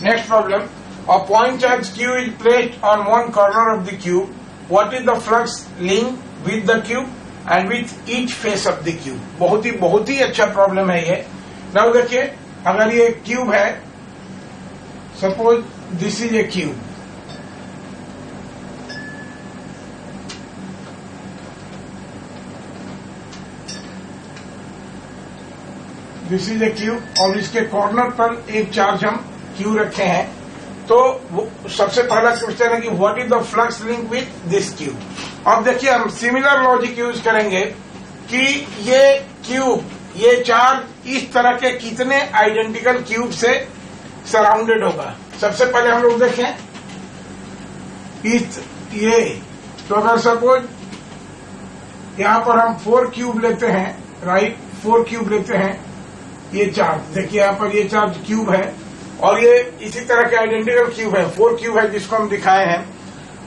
Next problem. A point charge Q is placed on one corner of the cube. What is the flux link with the cube and with each face of the cube? बहुत ही अच्छा problem है ये. Now देखिए, अगर ये cube है, suppose this is a cube. This is a cube और इसके कॉर्नर पर एक चार्ज हम क्यू रखे हैं. तो सबसे पहला क्वेश्चन है कि what is the flux link with this cube. अब देखिए, हम सिमिलर लॉजिक यूज करेंगे कि ये क्यूब, ये चार्ज इस तरह के कितने आइडेंटिकल क्यूब से सराउंडेड होगा. सबसे पहले हम लोग देखें ये. तो अगर सपोज यहां पर हम 4 क्यूब लेते हैं, राइट, 4 क्यूब लेते हैं. ये चार्ज देखिए, यहां पर ये चार्ज क्यूब है और ये इसी तरह के आइडेंटिकल क्यूब है, 4 क्यूब है जिसको हम दिखाए हैं.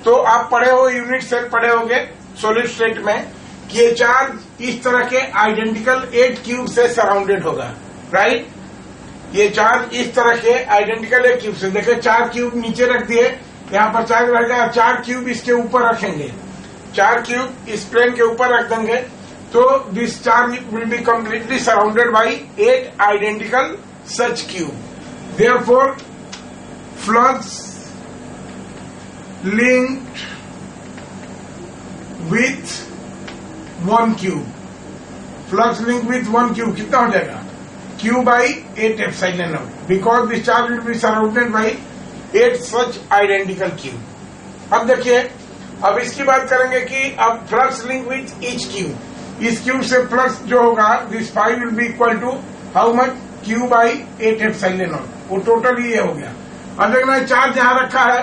तो आप पढ़े हो, यूनिट सेल पढ़े होंगे सॉलिड स्टेट में, कि ये चार्ज इस तरह के आइडेंटिकल 8 क्यूब से सराउंडेड होगा, राइट. ये चार्ज इस तरह के आइडेंटिकल 8 क्यूब से, देखिए 4 क्यूब नीचे रख दिए, यहाँ पर चार्ज रहेगा, 4 क्यूब इसके ऊपर रखेंगे, 4 क्यूब इस प्लेन के ऊपर रख देंगे. तो this charge will be completely surrounded by 8 identical such cube. Therefore, flux linked with one cube. Flux linked with one cube कितना हो जाएगा? Q by 8 epsilon naught. Because this charge will be surrounded by 8 such identical cube. अब देखिए, अब इसकी बात करेंगे कि अब flux linked with each cube. इस क्यूब से फ्लक्स जो होगा, this phi will be equal to how much? Q by 8 epsilon naught. वो टोटल ये हो गया. अब देखना, चार्ज यहां रखा है.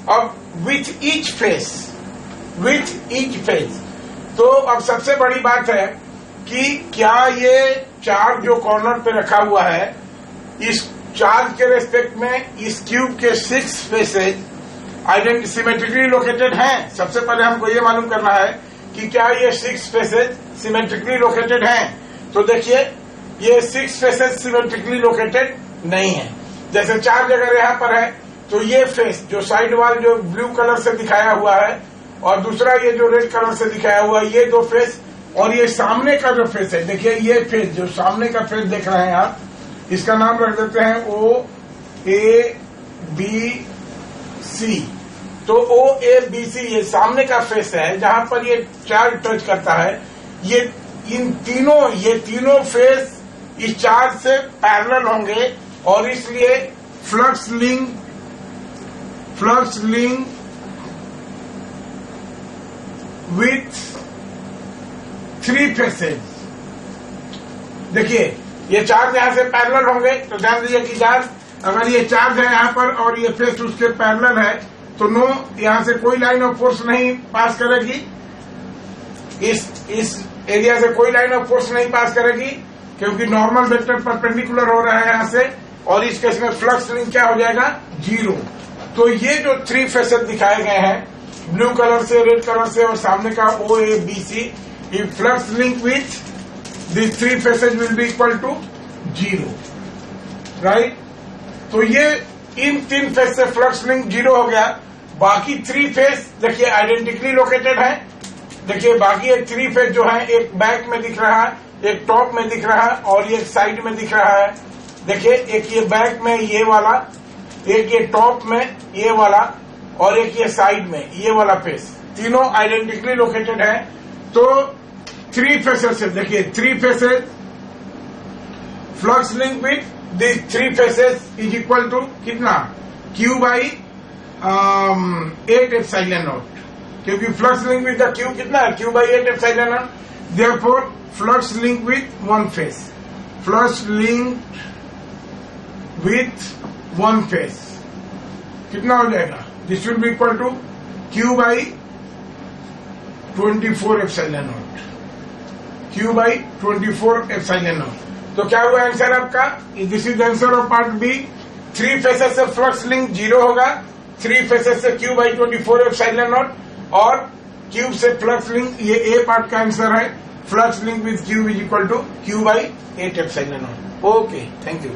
अब विथ ईच फेस, तो अब सबसे बड़ी बात है कि क्या ये चार्ज जो कॉर्नर पे रखा हुआ है, इस चार्ज के रेस्पेक्ट में इस क्यूब के 6 फेसेज सिमेट्रिकली लोकेटेड हैं. सबसे पहले हमको ये मालूम करना है कि क्या ये 6 फेसेज सिमेट्रिकली लोकेटेड हैं. तो देखिए, ये 6 फेसेज सिमेट्रिकली लोकेटेड नहीं है. जैसे चार्ज अगर यहाँ पर है, तो ये फेस जो साइड वाल जो ब्लू कलर से दिखाया हुआ है और दूसरा ये जो रेड कलर से दिखाया हुआ है, ये 2 फेस, और ये सामने का जो फेस है, देखिए ये फेस जो सामने का फेस देख रहे हैं आप, इसका नाम रख देते हैं OABC. तो OABC ये सामने का फेस है जहां पर ये चार्ज टच करता है. ये तीनों फेस इस चार्ज से पैरेलल होंगे और इसलिए फ्लक्स लिंक विथ 3 फेसेज. देखिए, ये चार्ज यहां से पैरेलल होंगे. तो ध्यान दीजिए कि चार्ज, अगर ये चार्ज है यहां पर और ये फेस उसके पैरेलल है, तो नो, यहां से कोई लाइन ऑफ फोर्स नहीं पास करेगी. इस एरिया से कोई लाइन ऑफ फोर्स नहीं पास करेगी, क्योंकि नॉर्मल वेक्टर परपेंडिकुलर हो रहा है यहां से, और इस केस में फ्लक्स लिंक क्या हो जाएगा? 0. तो ये जो 3 फेसेज दिखाए गए हैं, ब्लू कलर से, रेड कलर से और सामने का OABC, ये flux link with this 3 faces will be equal to 0, right. तो ये इन 3 फेस से फ्लक्स लिंक 0 हो गया. बाकी 3 फेस देखिए आइडेंटिकली लोकेटेड है. देखिए, बाकी एक 3 फेस जो है, एक बैक में दिख रहा है, एक टॉप में दिख रहा है और एक साइड में दिख रहा है. देखिए, एक ये बैक में ये वाला, एक ये टॉप में ये वाला और एक ये साइड में ये वाला फेस, तीनों आइडेंटिकली लोकेटेड है. तो 3 फेसेस से, देखिए 3 faces, flux link with this 3 faces is equal to कितना? Q by 8 epsilon naught. क्योंकि flux link with the cube कितना है? Q by 8 epsilon naught. Therefore, flux link with 1 face. Flux link with 1 face कितना हो जाएगा? This will be equal to Q by 24 epsilon naught. Q by 24 epsilon naught. तो क्या हुआ answer आपका? This is answer of part B. 3 faces से flux link 0 होगा, 3 faces से Q by 24 epsilon naught, और क्यूब से फ्लक्स लिंक, ये ए पार्ट का आंसर है. Flux link with cube is equal to Q by 8 epsilon naught. Okay, thank you.